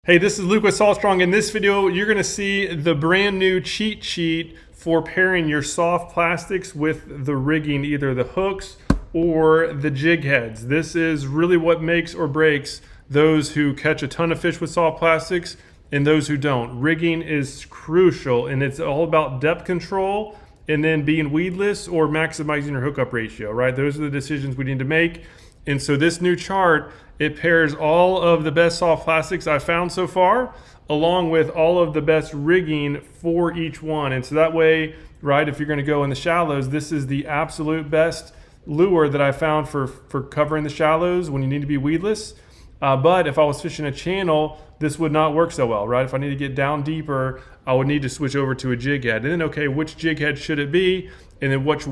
Hey, this is Luke with Saltstrong. In this video, you're going to see the brand new cheat sheet for pairing your soft plastics with the rigging, either the hooks or the jig heads. This is really what makes or breaks those who catch a ton of fish with soft plastics and those who don't. Rigging is crucial, and it's all about depth control and then being weedless or maximizing your hookup ratio, right? Those are the decisions we need to make. And so this new chart, it pairs all of the best soft plastics I've found so far, along with all of the best rigging for each one. And so that way, right, if you're gonna go in the shallows, this is the absolute best lure that I found for covering the shallows when you need to be weedless. But if I was fishing a channel, this would not work so well, right? If I need to get down deeper, I would need to switch over to a jig head. And then, okay, which jig head should it be? And then which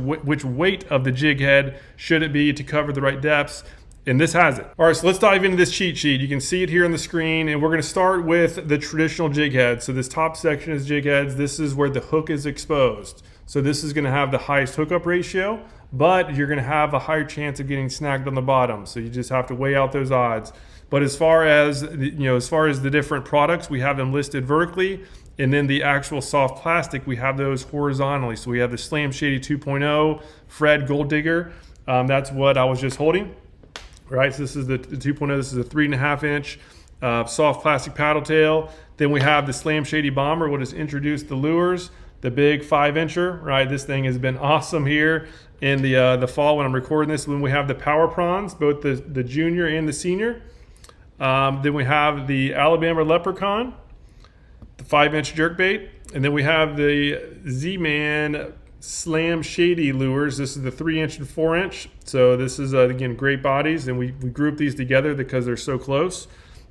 weight of the jig head should it be to cover the right depths? And this has it. All right, so let's dive into this cheat sheet. You can see it here on the screen, and we're gonna start with the traditional jig head. So this top section is jig heads. This is where the hook is exposed. So this is gonna have the highest hookup ratio, but you're gonna have a higher chance of getting snagged on the bottom. So you just have to weigh out those odds. But as far as the different products, we have them listed vertically, and then the actual soft plastic, we have those horizontally. So we have the Slam Shady 2.0 Fred Gold Digger. That's what I was just holding. Right, so this is the 2.0. This is a 3.5 inch soft plastic paddle tail. Then we have the Slam Shady Bomber, what has introduced the lures, the big 5-incher. Right, this thing has been awesome here in the fall when I'm recording this. When we have the Power Prawns, both the junior and the senior. Then we have the Alabama Leprechaun, the 5-inch jerkbait, and then we have the Z-Man Slam Shady lures. This is the 3-inch and 4-inch. So this is again great bodies, and we group these together because they're so close.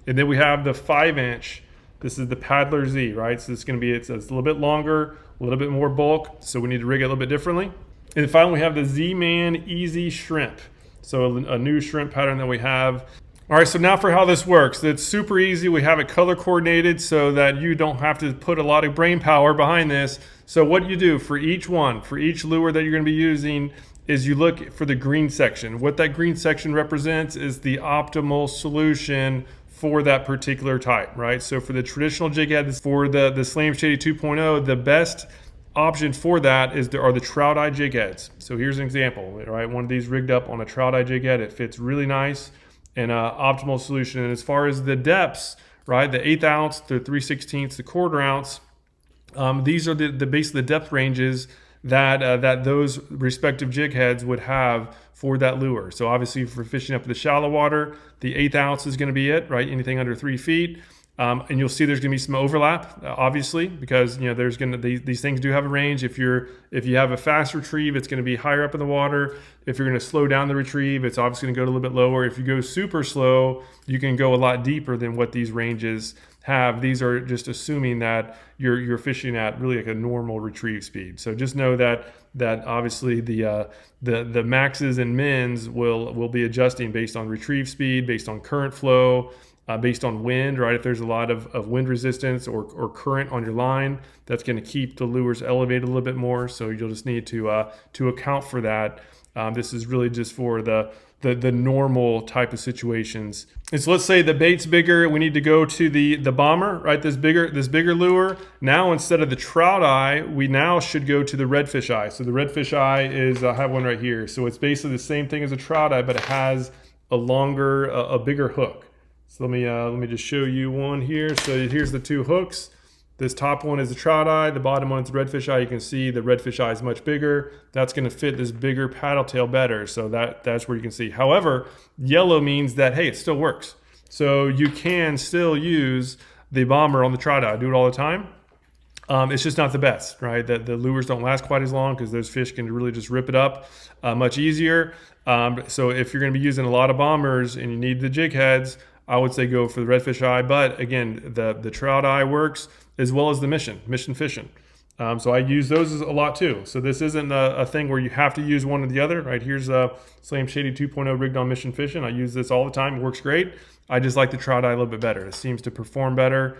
And then we have the 5-inch. This is the Paddler Z, right? So it's going to be it's a little bit longer, a little bit more bulk. So we need to rig it a little bit differently. And then finally we have the Z-Man Easy Shrimp. So a new shrimp pattern that we have. All right, so now for how this works. It's super easy. We have it color coordinated so that you don't have to put a lot of brain power behind this. So what you do for each one, for each lure that you're going to be using, is you look for the green section. What that green section represents is the optimal solution for that particular type, right? So for the traditional jig head, for the Slam Shady 2.0, the best option for that are the trout eye jig heads. So here's an example, right? One of these rigged up on a trout eye jig head. It fits really nice and optimal solution. And as far as the depths, right, the 1/8 ounce, the 3/16, the 1/4 ounce, these are basically the depth ranges that those respective jig heads would have for that lure. So obviously for fishing up in the shallow water, the 1/8 ounce is going to be it, right? Anything under 3 feet. And you'll see there's going to be some overlap, obviously, because there's going to these things do have a range. If you have a fast retrieve, it's going to be higher up in the water. If you're going to slow down the retrieve, it's obviously going to go a little bit lower. If you go super slow, you can go a lot deeper than what these ranges have. These are just assuming that you're fishing at really like a normal retrieve speed. So just know that obviously the maxes and mins will be adjusting based on retrieve speed, based on current flow. Based on wind, right? If there's a lot of wind resistance or current on your line, that's going to keep the lures elevated a little bit more. So you'll just need to account for that. This is really just for the normal type of situations. And so let's say the bait's bigger. We need to go to the bomber, right? This bigger lure. Now instead of the trout eye, we now should go to the redfish eye. So the redfish eye is I have one right here. So it's basically the same thing as a trout eye, but it has a bigger hook. So let me just show you one here. So here's the two hooks. This top one is the trout eye. The bottom one is the redfish eye. You can see the redfish eye is much bigger. That's going to fit this bigger paddle tail better. So that's where you can see. However, yellow means that, hey, it still works. So you can still use the bomber on the trout eye. I do it all the time. It's just not the best, right? The lures don't last quite as long because those fish can really just rip it up much easier. So if you're going to be using a lot of bombers and you need the jig heads, I would say go for the redfish eye. But again, the trout eye works as well as the mission fishing. So I use those a lot too. So this isn't a thing where you have to use one or the other, right? Here's a Slam Shady 2.0 rigged on mission fishing. I use this all the time. It works great. I just like the trout eye a little bit better. It seems to perform better.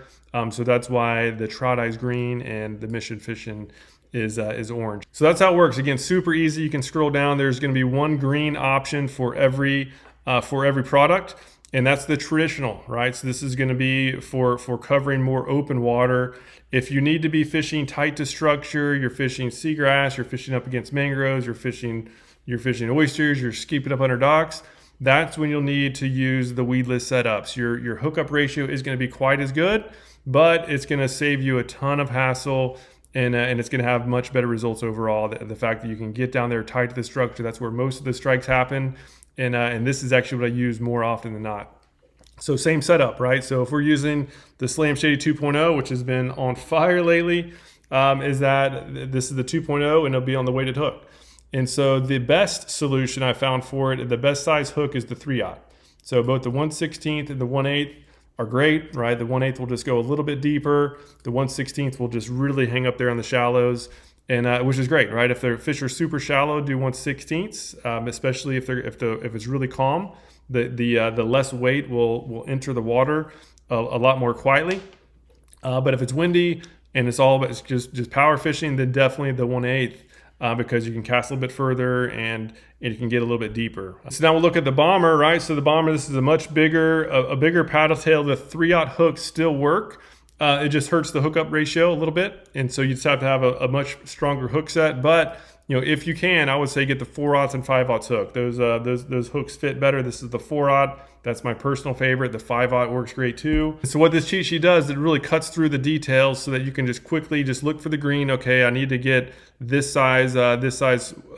So that's why the trout eye is green and the mission fishing is orange. So that's how it works. Again, super easy. You can scroll down. There's going to be one green option for every product. and that's the traditional, right? So this is going to be for covering more open water. If you need to be fishing tight to structure, you're fishing seagrass, you're fishing up against mangroves, you're fishing oysters, you're skeeping up under docks, that's when you'll need to use the weedless setups. Your hookup ratio is going to be quite as good, but it's going to save you a ton of hassle, and it's going to have much better results overall. The fact that you can get down there tight to the structure, that's where most of the strikes happen. And this is actually what I use more often than not. So same setup, right? So if we're using the Slam Shady 2.0, which has been on fire lately, is that this is the 2.0 and it'll be on the weighted hook. And so the best solution I found for it, the best size hook is the 3/0. So both the 1/16 and the 1/8 are great, right? The 1/8 will just go a little bit deeper. The 1/16 will just really hang up there on the shallows. And which is great, right? If the fish are super shallow, do 1/16, especially if it's really calm. The less weight will enter the water a lot more quietly. But if it's windy and it's just power fishing, then definitely the 1/8, because you can cast a little bit further and you can get a little bit deeper. So now we'll look at the bomber, right? So the bomber, this is a much bigger paddle tail. The 3/0 hooks still work. It just hurts the hookup ratio a little bit, and so you just have to have a much stronger hook set. But if you can, I would say get the 4/0 and 5/0 hook. Those hooks fit better. This is the 4/0. That's my personal favorite. The 5/0 works great too. So what this cheat sheet does, it really cuts through the details so that you can just quickly look for the green. Okay, I need to get this size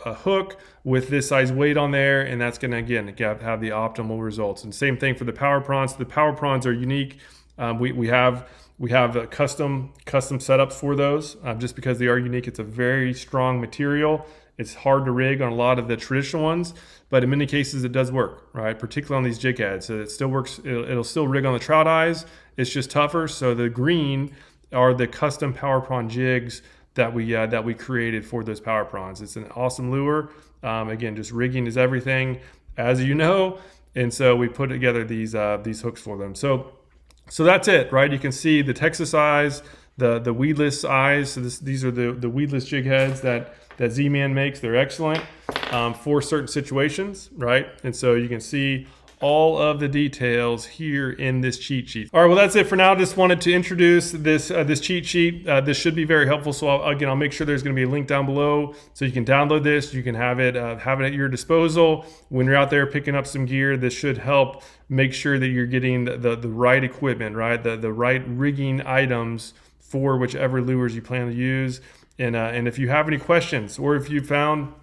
hook with this size weight on there, and that's going to again have the optimal results. And same thing for the power prawns. The power prawns are unique. We have custom setups for those, just because they are unique. It's a very strong material. It's hard to rig on a lot of the traditional ones, but in many cases it does work, right? Particularly on these jig heads. So it still works. It'll still rig on the trout eyes. It's just tougher. So the green are the custom power prawn jigs that we created for those power prawns. It's an awesome lure. Again, just rigging is everything, as you know, and so we put together these hooks for them. So that's it, right? You can see the Texas eyes, the weedless eyes. So these are the weedless jig heads that Z-Man makes. They're excellent for certain situations, right? And so you can see all of the details here in this cheat sheet. All right, well, that's it for now. Just wanted to introduce this cheat sheet. This should be very helpful. So I'll make sure there's going to be a link down below so you can download this. You can have it at your disposal when you're out there picking up some gear. This should help make sure that you're getting the right equipment, right? The right rigging items for whichever lures you plan to use. And if you have any questions, or if you found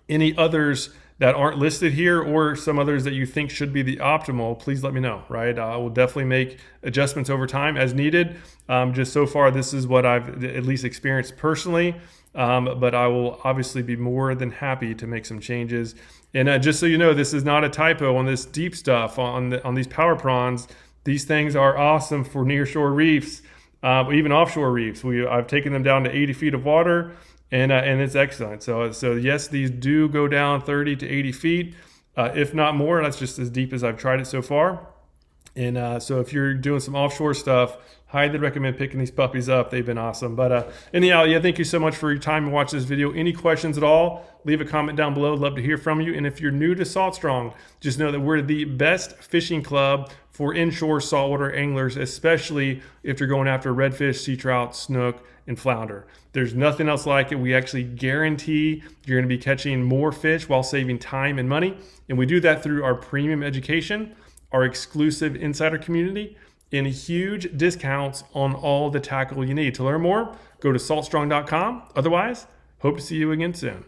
any others that aren't listed here, or some others that you think should be the optimal, please let me know, right? I will definitely make adjustments over time as needed. Just so far, this is what I've at least experienced personally, but I will obviously be more than happy to make some changes. And just so you know, this is not a typo on this deep stuff, on these power prawns. These things are awesome for nearshore reefs, even offshore reefs. I've taken them down to 80 feet of water, and it's excellent. So yes, these do go down 30 to 80 feet, if not more. That's just as deep as I've tried it so far. And so if you're doing some offshore stuff, highly recommend picking these puppies up. They've been awesome. But anyhow, yeah, thank you so much for your time and watching this video. Any questions at all, leave a comment down below. Love to hear from you. And if you're new to Salt Strong, just know that we're the best fishing club for inshore saltwater anglers, especially if you're going after redfish, sea trout, snook, and flounder. There's nothing else like it. We actually guarantee you're going to be catching more fish while saving time and money. And we do that through our premium education, our exclusive insider community, and huge discounts on all the tackle you need. To learn more, go to saltstrong.com. Otherwise, hope to see you again soon.